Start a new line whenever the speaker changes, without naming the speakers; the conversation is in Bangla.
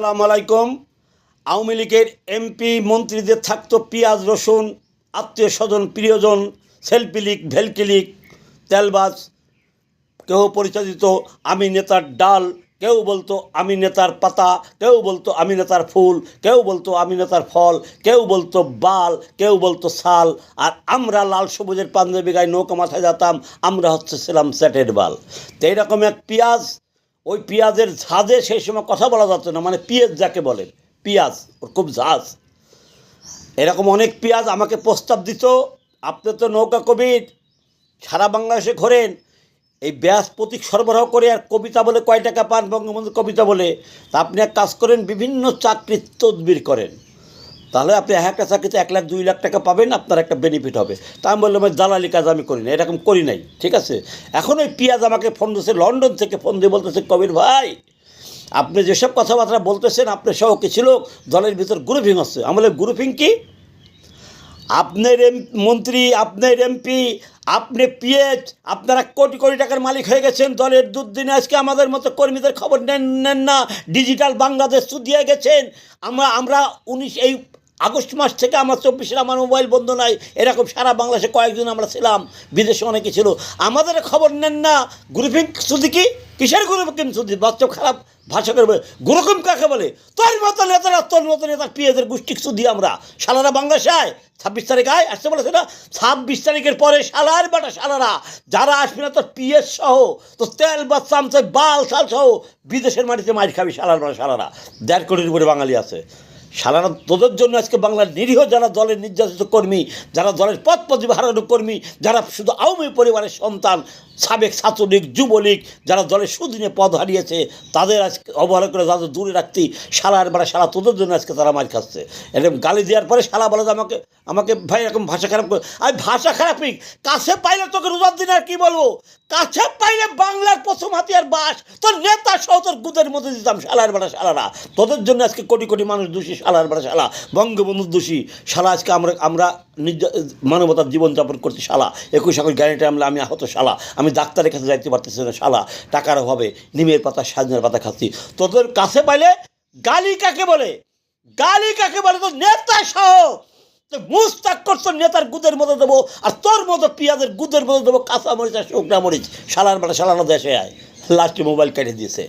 আসসালামু আলাইকুম। আওয়ামী লীগের এমপি মন্ত্রীদের থাকতো পেঁয়াজ রসুন, আত্মীয় স্বজন প্রিয়জন, সেলফি লীগ ভেলকি লীগ, তেলবাজ। কেউ পরিচালিত আমি নেতার ডাল, কেউ বলতো আমি নেতার পাতা, কেউ বলতো আমি নেতার ফুল, কেউ বলতো আমি নেতার ফল, কেউ বলতো বাল, কেউ বলতো ছাল। আর আমরা লাল সবুজের পাঞ্জাবি গায়ে নৌকা মাথায় যেতাম, আমরা ছিলাম স্যাটের বাল। তো এইরকম এক পেঁয়াজ, ওই পেঁয়াজের ঝাঁজে সেই সময় কথা বলা যাচ্ছে না, মানে পেঁয়াজ যাকে বলে, পেঁয়াজ ওর খুব ঝাঁজ। এরকম অনেক পেঁয়াজ আমাকে প্রস্তাব দিত, আপনি তো নৌকা কবির, সারা বাংলাদেশে ঘোরেন, এই ব্যাস প্রতীক সরবরাহ করে আর কবিতা বলে কয় টাকা পান বঙ্গবন্ধু কবিতা বলে। তা আপনি এক কাজ করেন, বিভিন্ন চাকরির তদবির করেন, তাহলে আপনি একটা চাকরিতে 1 লাখ 2 লাখ টাকা পাবেন, আপনার একটা বেনিফিট হবে। তা আমি বললাম দালালি কাজ আমি করি না, এরকম করি নাই, ঠিক আছে। এখন ওই পেঁয়াজ আমাকে ফোন দিয়েছে, লন্ডন থেকে ফোন দিয়ে বলতেছে, কবির ভাই আপনি যেসব কথাবার্তা বলতেছেন, আপনি সহ কিছু লোক দলের ভিতর গ্রুপিং হচ্ছে। আমি বলি গ্রুপিং কি? আপনার মন্ত্রী, আপনার এমপি, আপনি পিএচ, আপনারা কোটি কোটি টাকার মালিক হয়ে গেছেন, দলের দুর্দিনে আজকে আমাদের মতো কর্মীদের খবর নেন না, ডিজিটাল বাংলাদেশ দিয়ে গেছেন। আমরা 19 এই আগস্ট মাস থেকে আমার 24-এর আমার মোবাইল বন্ধ নাই, এরকম সারা বাংলাদেশে কয়েকজন আমরা ছিলাম, বিদেশে অনেকে ছিল, আমাদের খবর নেন না। গ্রুপিং শুধু কি, কিসের গ্রুপিং শুধু? বাচ্চা খারাপ ভাষা করবে, গ্রুপিং কাকে বলে? তোর মতো নেতারা, তোর মতো নেতার পিএদের গোষ্ঠী শুধু আমরা সালারা বাংলাদেশে 26 তারিখ আসতে বলেছে না, 26 তারিখের পরে সালার বাটা সালারা যারা আসবে না, তোর পিএস সহ, তোর তেল বা চামচা বাল সাল সহ বিদেশের মাটিতে মাইর খাবি সালার বাটা সালারা। 1.5 কোটির উপরে বাঙালি আছে সালারা। তোদের জন্য আজকে বাংলার নিরীহ যারা দলের নির্যাতিত কর্মী, যারা দলের পদ প্রতিভা হারানো কর্মী, যারা শুধু আওয়ামী পরিবারের সন্তান, সাবেক ছাত্রলীগ যুবলীগ, যারা দলের সুদিনে পদ হারিয়েছে, তাদের আজকে অবহেলা করে যাদের দূরে রাখতি, শালার বাড়া শালা, তোদের জন্য আজকে তারা মার খাচ্ছে। এরকম গালি দেওয়ার পরে শালা বলে যে আমাকে ভাই এরকম ভাষা খারাপ করে। আমি ভাষা খারাপই, কাছে পাইলে তোকে রোজার দিন আর কী বলবো, কাছে পাইলে বাংলার প্রথম হাতিয়ার বাস তোর নেতা সহ তোর গুদের মধ্যে দিতাম শালার বাড়া শালারা। তোদের জন্য আজকে কোটি কোটি মানুষ দোষী, শালার বাড়া শালা, বঙ্গবন্ধুর দোষী শালা। আজকে আমরা মানবতার জীবনযাপন করছি শালা। 21 আগস্ট গ্যারেন্টি আমি আহত শালা, আমি ডাক্তারের কাছে যাইতে পারতেছি না শালা, টাকার অভাবে নিমের পাতা সাজনের পাতা খাচ্ছি। তোদের কাছে পাইলে গালি কাকে বলে, গালি কাকে বলে? তোর নেতা সহ মুস্তাক করতো নেতার গুদের মধ্যে দেবো, আর তোর মতো পেঁয়াজের গুদের মধ্যে দেবো কাঁচা মরিচ আর শুকনা মরিচ। শালার বেলা শালানো দেশে আয়, লাস্টে মোবাইল কেটে দিয়েছে।